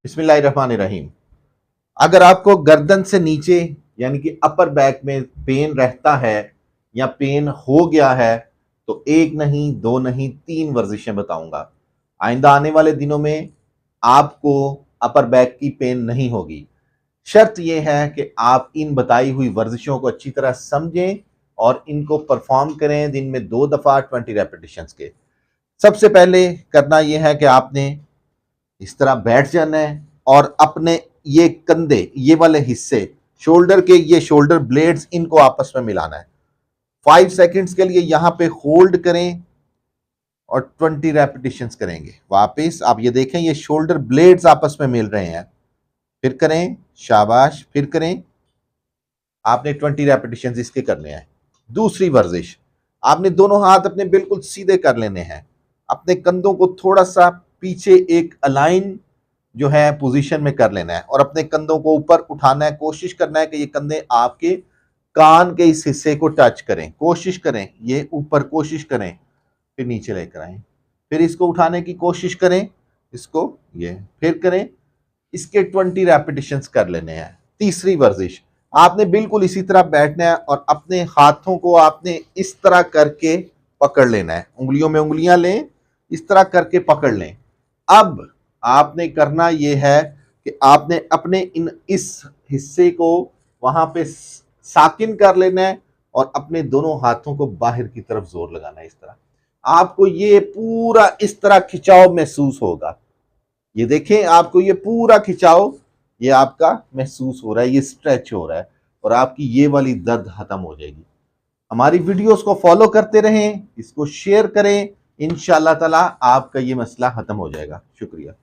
बिस्मिल्लाहिर्रहमानिर्रहीम। अगर आपको गर्दन से नीचे यानी कि अपर बैक में पेन रहता है या पेन हो गया है तो एक नहीं, दो नहीं, तीन वर्जिशें बताऊंगा। आइंदा आने वाले दिनों में आपको अपर बैक की पेन नहीं होगी। शर्त यह है कि आप इन बताई हुई वर्जिशों को अच्छी तरह समझें और इनको परफॉर्म करें दिन में 2 दफा 20 रेपिटेशंस के। सबसे पहले करना यह है कि आपने इस तरह बैठ जाना है और अपने ये कंधे, ये वाले हिस्से, शोल्डर के ये शोल्डर ब्लेड्स, इनको आपस में मिलाना है। 5 सेकेंड्स के लिए यहां पे होल्ड करें और 20 रेपिटेशंस करेंगे। वापस आप ये देखें, ये शोल्डर ब्लेड्स आपस में मिल रहे हैं। फिर करें, शाबाश, फिर करें। आपने 20 रेपिटेशंस इसके करने हैं। दूसरी वर्जिश, आपने दोनों हाथ अपने बिल्कुल सीधे कर लेने हैं। अपने कंधों को थोड़ा सा पीछे एक अलाइन जो है पोजीशन में कर लेना है और अपने कंधों को ऊपर उठाना है। कोशिश करना है कि ये कंधे आपके कान के इस हिस्से को टच करें। कोशिश करें, ये ऊपर कोशिश करें, फिर नीचे लेकर आए, फिर इसको उठाने की कोशिश करें, इसको ये फिर करें। इसके 20 रेपिटेशंस कर लेने हैं। तीसरी वर्जिश, आपने बिल्कुल इसी तरह बैठना है और अपने हाथों को आपने इस तरह करके पकड़ लेना है। उंगलियों में उंगलियां लें, इस तरह करके पकड़ लें। अब आपने करना यह है कि आपने अपने इस हिस्से को वहां पे साकिन कर लेना है और अपने दोनों हाथों को बाहर की तरफ जोर लगाना है। इस तरह आपको ये पूरा इस तरह खिंचाव महसूस होगा। ये देखें, आपको ये पूरा खिंचाव ये आपका महसूस हो रहा है, ये स्ट्रेच हो रहा है और आपकी ये वाली दर्द खत्म हो जाएगी। हमारी वीडियोस को फॉलो करते रहें, इसको शेयर करें। इंशाअल्लाह ताला आपका ये मसला खत्म हो जाएगा। शुक्रिया।